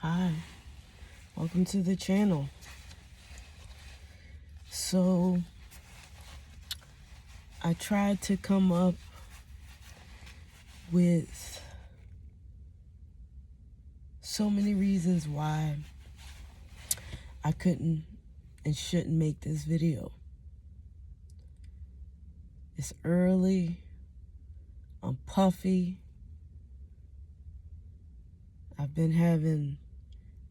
Hi, welcome to the channel. So, I tried to come up with so many reasons why I couldn't and shouldn't make this video. It's early, I'm puffy, I've been having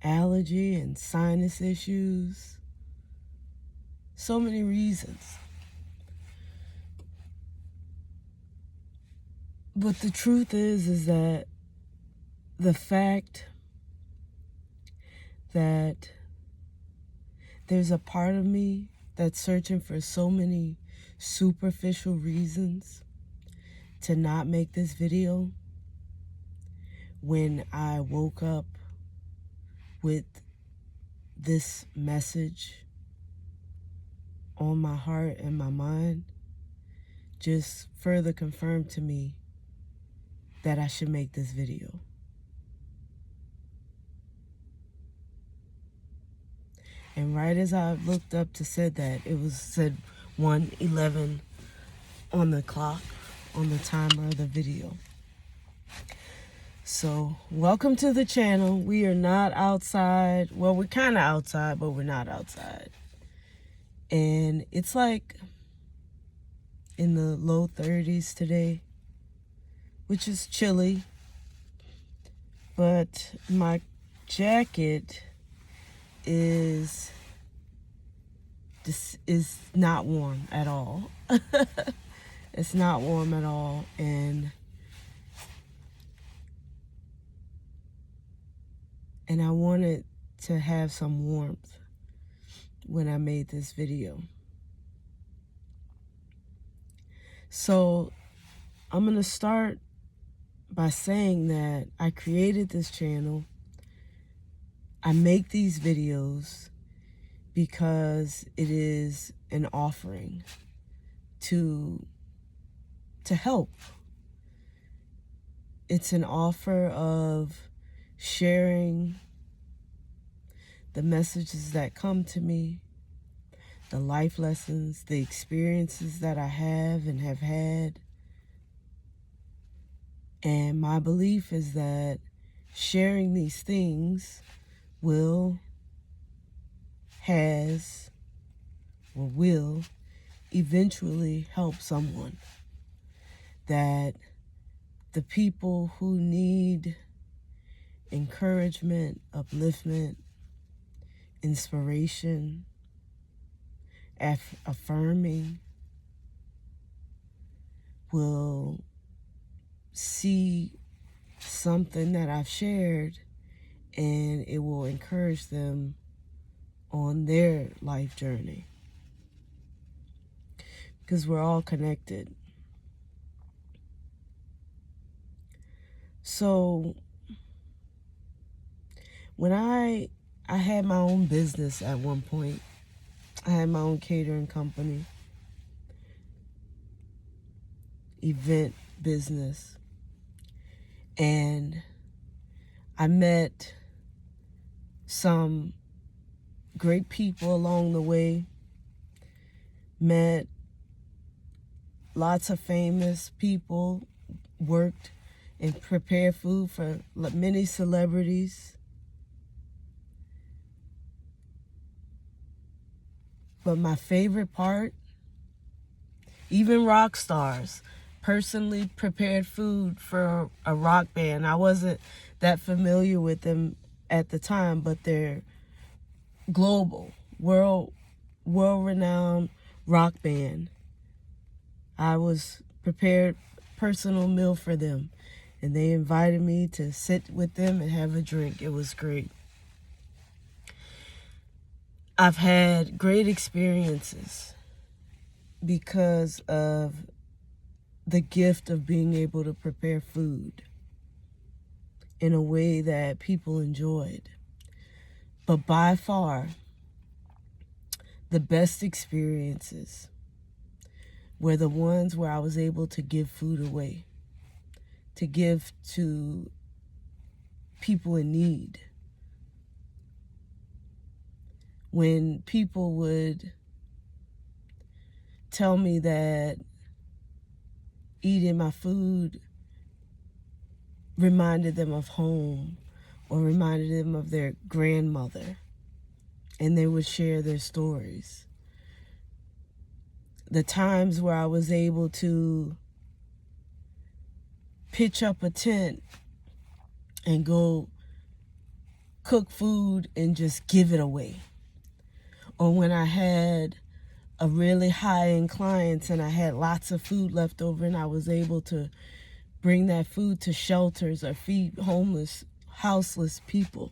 allergy and sinus issues, so many reasons. But the truth is that the fact that there's a part of me that's searching for so many superficial reasons to not make this video, when I woke up with this message on my heart and my mind, just further confirmed to me that I should make this video. And right as I looked up to said that, it was said 1:11 on the clock, on the timer of the video. So, welcome to the channel. We are not outside. Well, we're kind of outside, but we're not outside. And it's like in the low 30s today, which is chilly. But my jacket is not warm at all. It's not warm at all, and I wanted to have some warmth when I made this video. So I'm gonna start by saying that I created this channel. I make these videos because it is an offering to help. It's an offer of sharing the messages that come to me, the life lessons, the experiences that I have and have had. And my belief is that sharing these things will eventually help someone. That the people who need encouragement, upliftment, inspiration, affirming, will see something that I've shared, and it will encourage them on their life journey. Because we're all connected. So when I had my own business at one point. I had my own catering company, event business, and I met some great people along the way, met lots of famous people, worked and prepared food for many celebrities. But my favorite part, even rock stars, personally prepared food for a rock band. I wasn't that familiar with them at the time, but they're global, world-renowned rock band. I was prepared personal meal for them, and they invited me to sit with them and have a drink. It was great. I've had great experiences because of the gift of being able to prepare food in a way that people enjoyed. But by far, the best experiences were the ones where I was able to give food away, to give to people in need, when people would tell me that eating my food reminded them of home or reminded them of their grandmother, and they would share their stories. The times where I was able to pitch up a tent and go cook food and just give it away. Or when I had a really high-end clients and I had lots of food left over and I was able to bring that food to shelters or feed homeless, houseless people.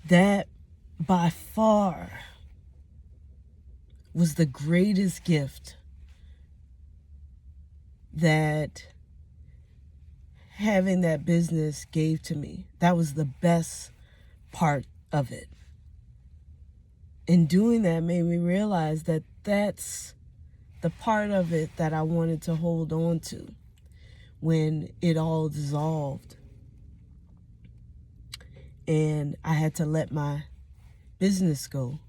That by far was the greatest gift that having that business gave to me. That was the best part of it. And doing that made me realize that that's the part of it that I wanted to hold on to when it all dissolved. And I had to let my business go.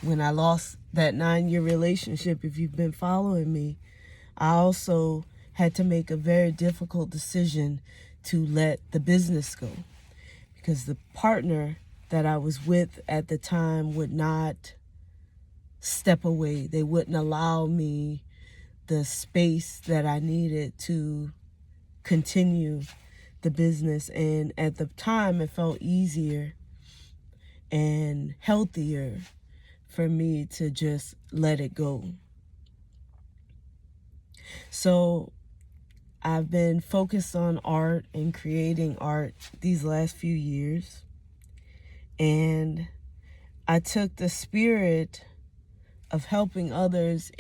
When I lost that 9-year relationship, if you've been following me, I also had to make a very difficult decision to let the business go, because the partner that I was with at the time would not step away. They wouldn't allow me the space that I needed to continue the business. And at the time, it felt easier and healthier for me to just let it go. So I've been focused on art and creating art these last few years. And I took the spirit of helping others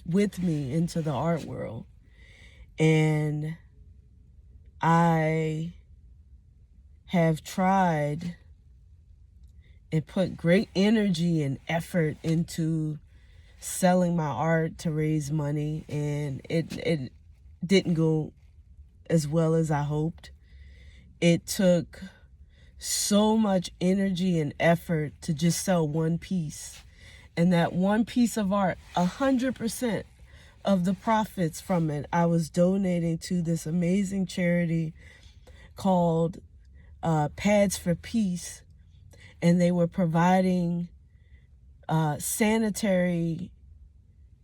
with me into the art world. And I have tried and put great energy and effort into selling my art to raise money, and it didn't go as well as I hoped. It took so much energy and effort to just sell one piece, and that one piece of art, 100% of the profits from it, I was donating to this amazing charity called Pads for Peace, and they were providing sanitary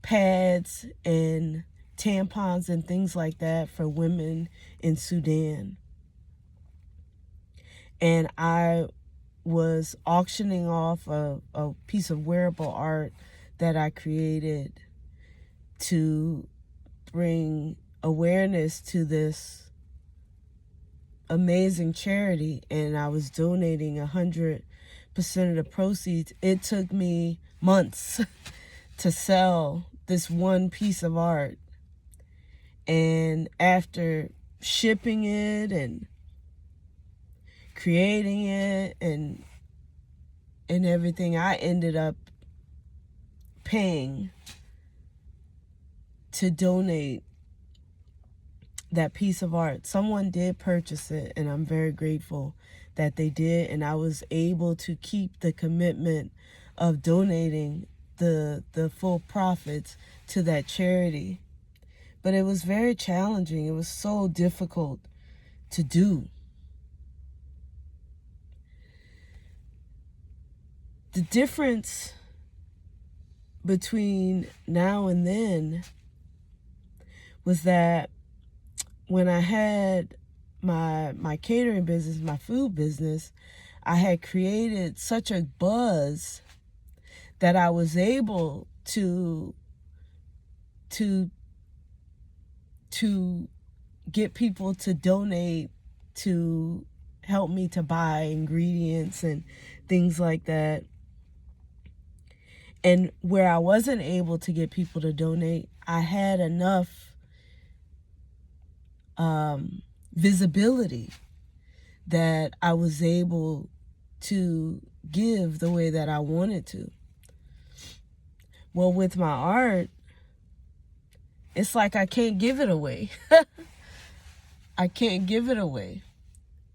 pads and tampons and things like that for women in Sudan. And I was auctioning off a piece of wearable art that I created to bring awareness to this amazing charity, and I was donating 100% of the proceeds. It took me months to sell this one piece of art, and after shipping it and creating it and everything, I ended up paying to donate that piece of art. Someone did purchase it, and I'm very grateful that they did, and I was able to keep the commitment of donating the full profits to that charity. But it was very challenging. It was so difficult to do. The difference between now and then was that when I had my catering business, my food business, I had created such a buzz that I was able to get people to donate to help me to buy ingredients and things like that. And where I wasn't able to get people to donate, I had enough visibility that I was able to give the way that I wanted to. Well, with my art, it's like I can't give it away. I can't give it away.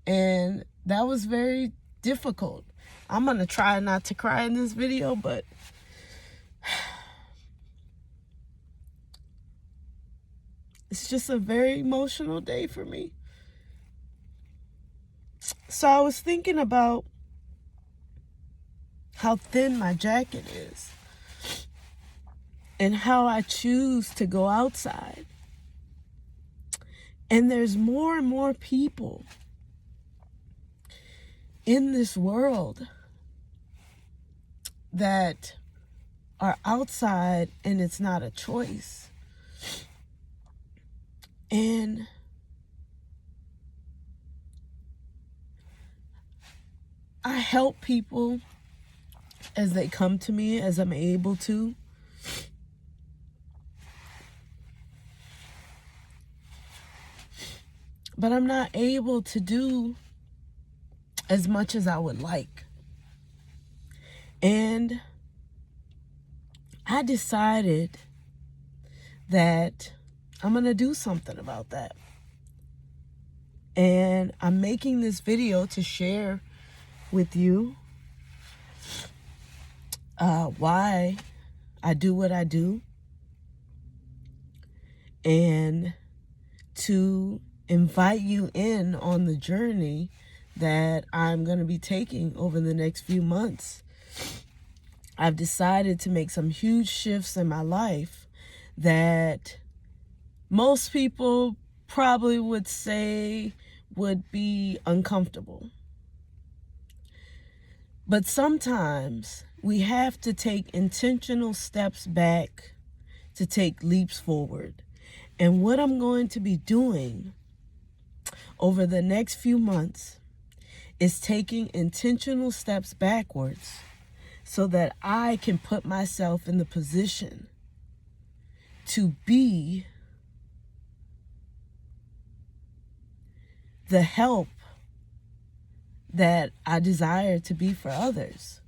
And that was very difficult. I'm going to try not to cry in this video, but it's just a very emotional day for me. So I was thinking about how thin my jacket is and how I choose to go outside. And there's more and more people in this world that are outside and it's not a choice. And I help people as they come to me, as I'm able to. But I'm not able to do as much as I would like. And I decided that I'm going to do something about that. And I'm making this video to share with you why I do what I do, and to invite you in on the journey that I'm going to be taking over the next few months. I've decided to make some huge shifts in my life that most people probably would say would be uncomfortable. But sometimes we have to take intentional steps back to take leaps forward. And what I'm going to be doing over the next few months is taking intentional steps backwards so that I can put myself in the position to be the help that I desire to be for others.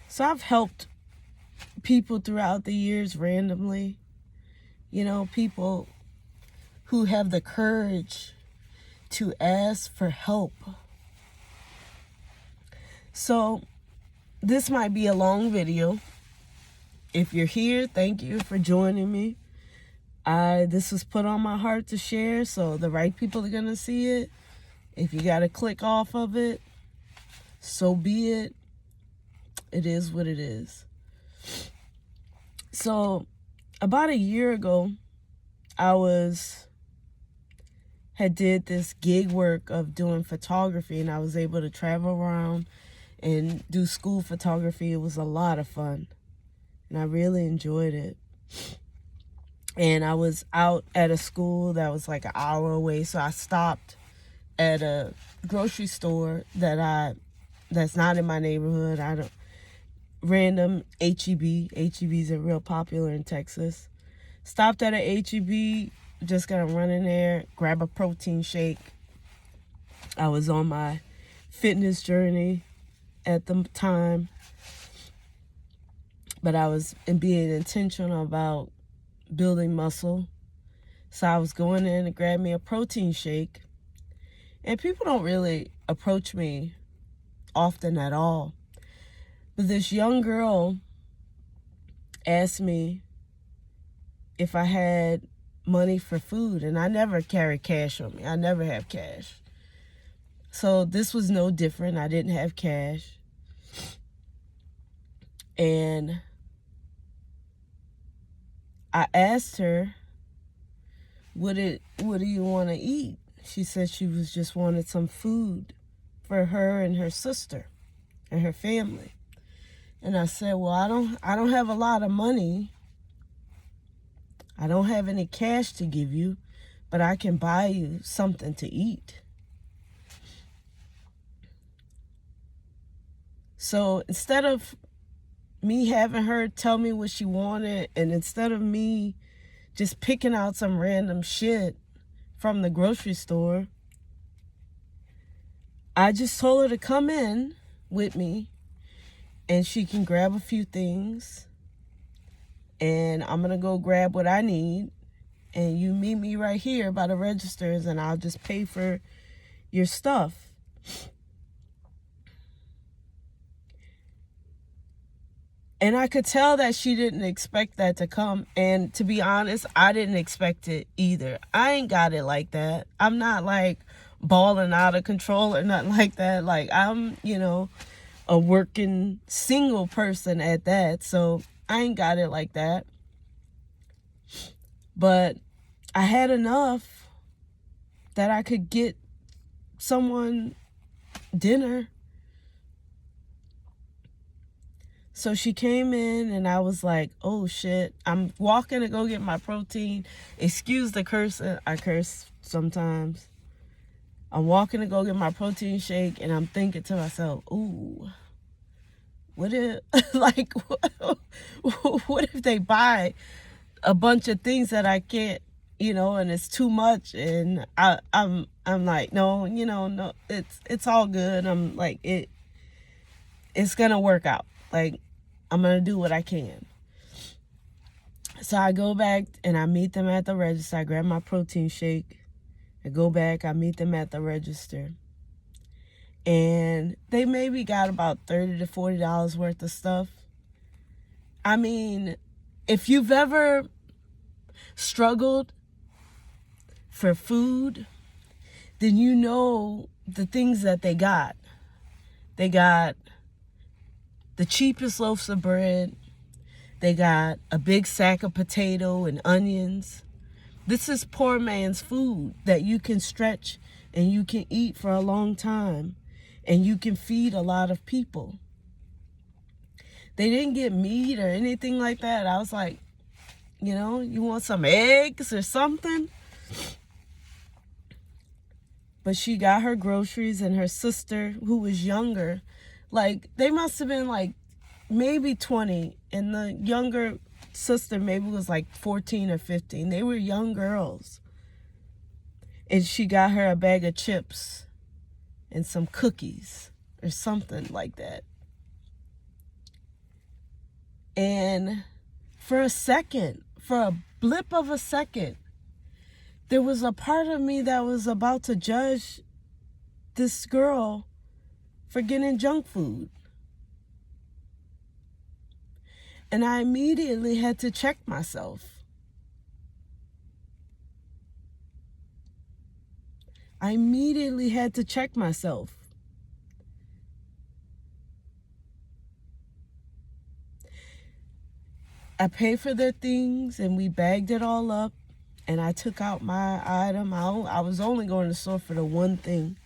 So I've helped people throughout the years randomly, people who have the courage to ask for help. So this might be a long video. If you're here, thank you for joining me. This was put on my heart to share, so the right people are going to see it. If you got to click off of it, so be it. It is what it is. So about a year ago, I had did this gig work of doing photography, and I was able to travel around and do school photography. It was a lot of fun, and I really enjoyed it. And I was out at a school that was like an hour away, so I stopped at a grocery store that's not in my neighborhood. Random H-E-B. H-E-Bs are real popular in Texas. Stopped at a H-E-B, just gonna run in there, grab a protein shake. I was on my fitness journey at the time, but I was being intentional about building muscle. So I was going in to grab me a protein shake, and people don't really approach me often at all. But this young girl asked me if I had money for food, and I never carry cash on me. I never have cash. So this was no different. I didn't have cash. And I asked her, what do you want to eat? She said she just wanted some food for her and her sister and her family. And I said, well, I don't have a lot of money. I don't have any cash to give you, but I can buy you something to eat. So instead of me having her tell me what she wanted, and instead of me just picking out some random shit from the grocery store, I just told her to come in with me and she can grab a few things, and I'm going to go grab what I need, and you meet me right here by the registers, and I'll just pay for your stuff. And I could tell that she didn't expect that to come. And to be honest, I didn't expect it either. I ain't got it like that. I'm not like balling out of control or nothing like that. Like, I'm, a working single person at that. So I ain't got it like that. But I had enough that I could get someone dinner. So she came in and I was like, oh shit, I'm walking to go get my protein. Excuse the cursing, I curse sometimes. I'm walking to go get my protein shake and I'm thinking to myself, ooh, what if, like, what if they buy a bunch of things that I can't, and it's too much, and I'm like, no, no, it's all good. I'm like, it's gonna work out. Like, I'm gonna do what I can. So I go back and I meet them at the register. I grab my protein shake. I go back, I meet them at the register. And they maybe got about $30 to $40 worth of stuff. I mean, if you've ever struggled for food, then you know the things that they got. They got the cheapest loaves of bread. They got a big sack of potato and onions. This is poor man's food that you can stretch and you can eat for a long time and you can feed a lot of people. They didn't get meat or anything like that. I was like, you want some eggs or something? But she got her groceries, and her sister, who was younger, like, they must have been like maybe 20, and the younger sister maybe was like 14 or 15. They were young girls. And she got her a bag of chips and some cookies or something like that. And for a blip of a second, there was a part of me that was about to judge this girl for getting junk food. And I immediately had to check myself. I paid for their things and we bagged it all up, and I took out my item. I was only going to the store for the one thing.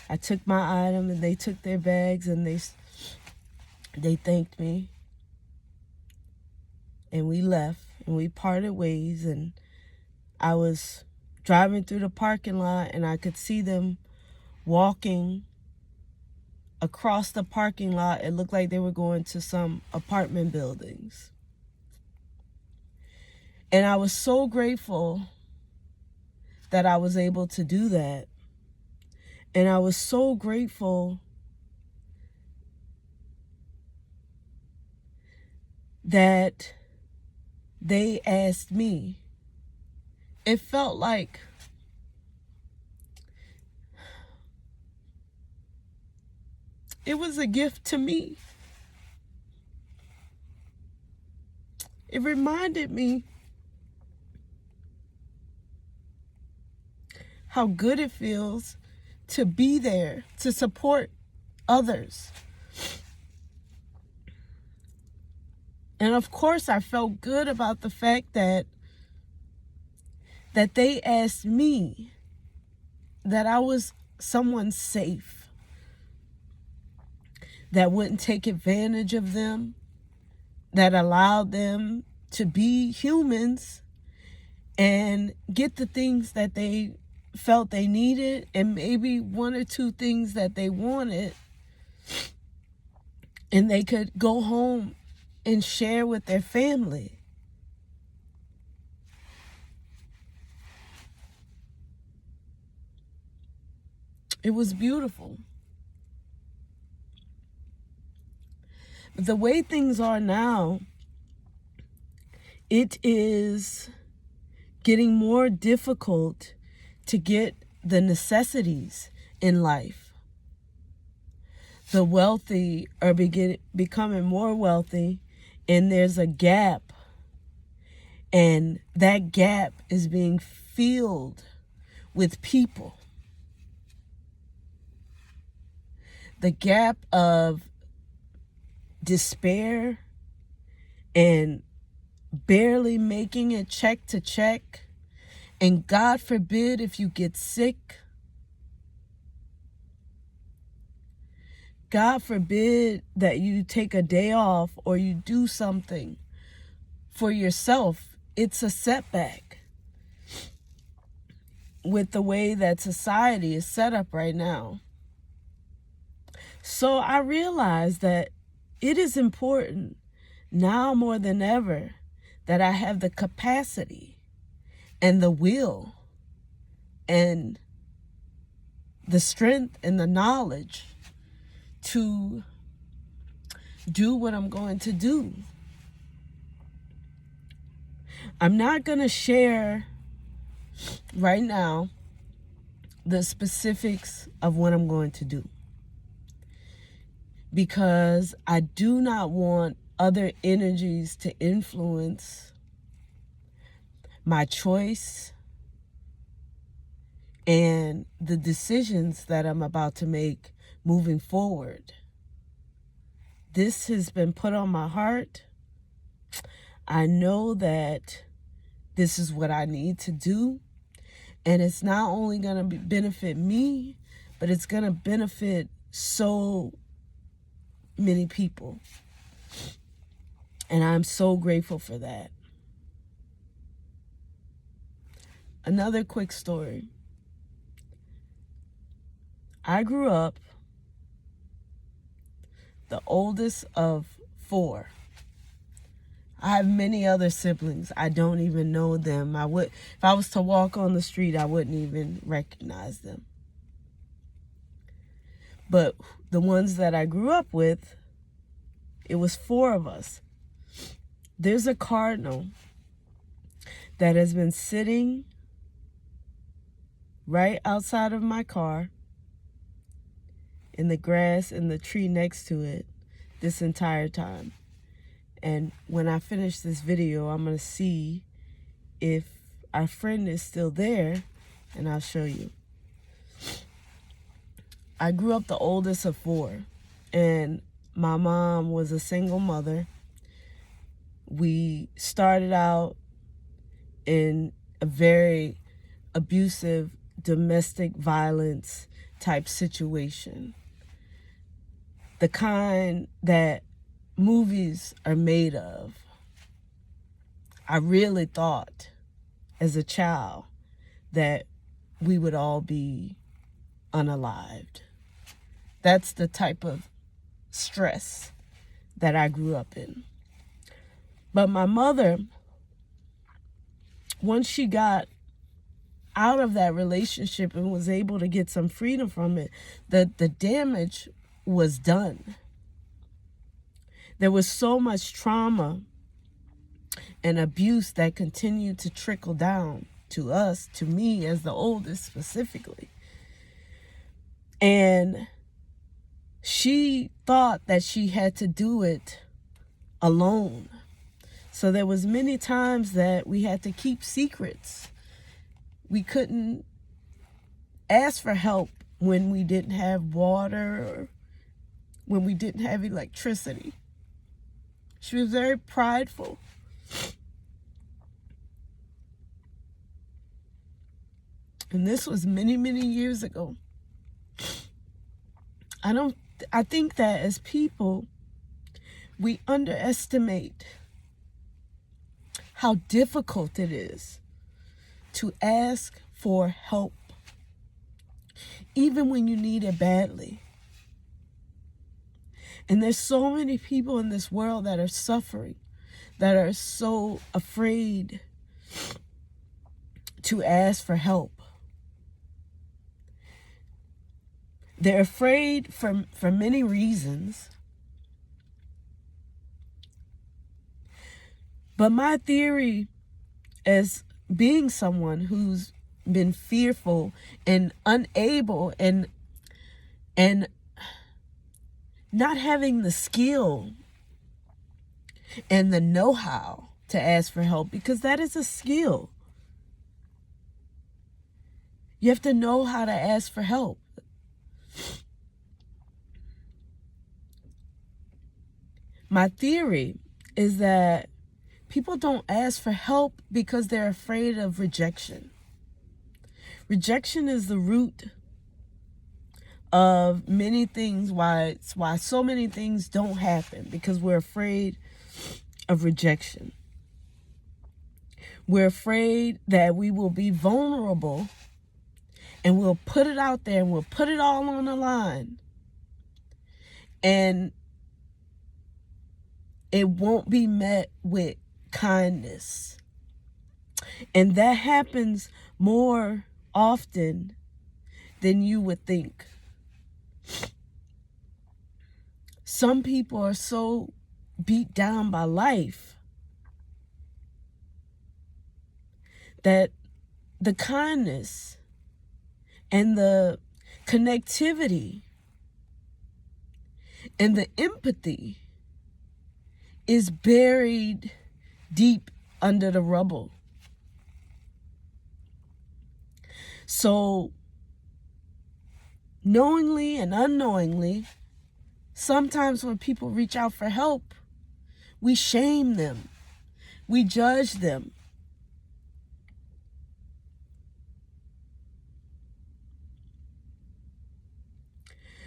I took my item and they took their bags and they thanked me. And we left and we parted ways, and I was driving through the parking lot and I could see them walking across the parking lot. It looked like they were going to some apartment buildings. And I was so grateful that I was able to do that. And I was so grateful that they asked me. It felt like it was a gift to me. It reminded me how good it feels to be there, to support others. And of course, I felt good about the fact that they asked me, that I was someone safe, that wouldn't take advantage of them, that allowed them to be humans and get the things that they felt they needed, and maybe one or two things that they wanted, and they could go home and share with their family. It was beautiful. The way things are now, it is getting more difficult to get the necessities in life. the wealthy are becoming more wealthy, and there's a gap, and that gap is being filled with people. The gap of despair and barely making it check to check, and God forbid if you get sick, God forbid that you take a day off or you do something for yourself. It's a setback with the way that society is set up right now. So I realize that it is important now more than ever that I have the capacity and the will and the strength and the knowledge to do what I'm going to do. I'm not going to share right now the specifics of what I'm going to do, because I do not want other energies to influence my choice and the decisions that I'm about to make moving forward. This has been put on my heart. I know that this is what I need to do, and it's not only going to benefit me, but it's going to benefit so many people. And I'm so grateful for that. Another quick story. I grew up the oldest of 4. I have many other siblings. I don't even know them. If I was to walk on the street, I wouldn't even recognize them. But the ones that I grew up with, it was 4 of us. There's a cardinal that has been sitting right outside of my car in the grass and the tree next to it this entire time. And when I finish this video, I'm going to see if our friend is still there, and I'll show you. I grew up the oldest of 4, and my mom was a single mother. We started out in a very abusive domestic violence type situation. The kind that movies are made of. I really thought as a child that we would all be unalived. That's the type of stress that I grew up in. But my mother, once she got out of that relationship and was able to get some freedom from it, the damage was done. There was so much trauma and abuse that continued to trickle down to us, to me as the oldest specifically. And she thought that she had to do it alone. So there was many times that we had to keep secrets. We couldn't ask for help when we didn't have water or when we didn't have electricity. She was very prideful. And this was many, many years ago. I think that as people, we underestimate how difficult it is to ask for help, even when you need it badly. And there's so many people in this world that are suffering, that are so afraid to ask for help. They're afraid for many reasons. But my theory, as being someone who's been fearful and unable and not having the skill and the know-how to ask for help, because that is a skill. You have to know how to ask for help. My theory is that people don't ask for help because they're afraid of rejection. Rejection is the root of many things, why so many things don't happen, because we're afraid of rejection. We're afraid that we will be vulnerable and we'll put it out there and we'll put it all on the line, and it won't be met with kindness. And that happens more often than you would think. Some people are so beat down by life that the kindness and the connectivity and the empathy is buried deep under the rubble. So, knowingly and unknowingly, sometimes when people reach out for help, we shame them, we judge them.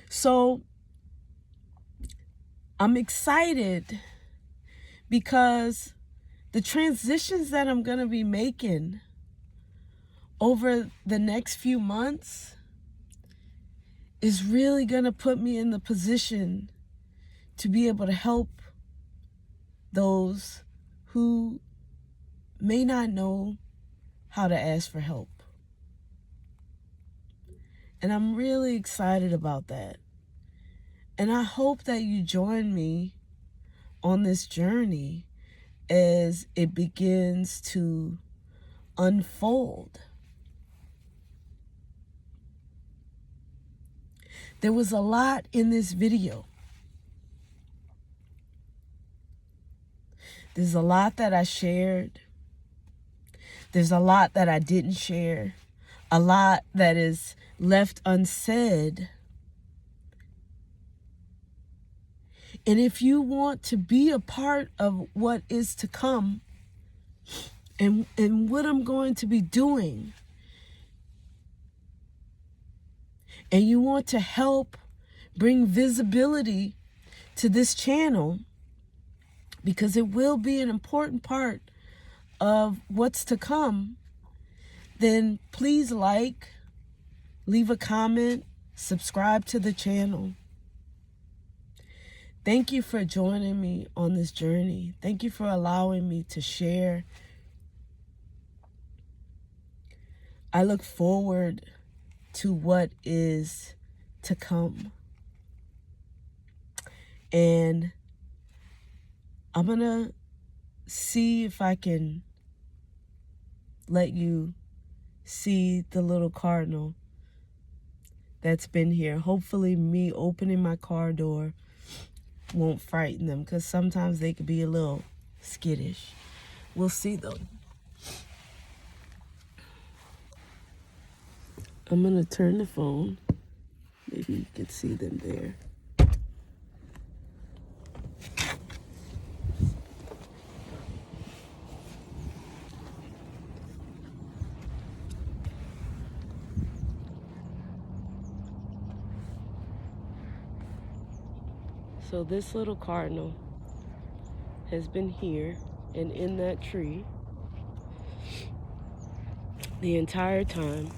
So, I'm excited because the transitions that I'm going to be making over the next few months is really going to put me in the position to be able to help those who may not know how to ask for help. And I'm really excited about that. And I hope that you join me on this journey as it begins to unfold. There was a lot in this video. There's a lot that I shared. There's a lot that I didn't share. A lot that is left unsaid. And if you want to be a part of what is to come and what I'm going to be doing, and you want to help bring visibility to this channel, because it will be an important part of what's to come, then please like, leave a comment, subscribe to the channel. Thank you for joining me on this journey. Thank you for allowing me to share. I look forward to what is to come. And I'm going to see if I can let you see the little cardinal that's been here. Hopefully me opening my car door won't frighten them, because sometimes they could be a little skittish. We'll see though. I'm going to turn the phone. Maybe you can see them there. So this little cardinal has been here and in that tree the entire time.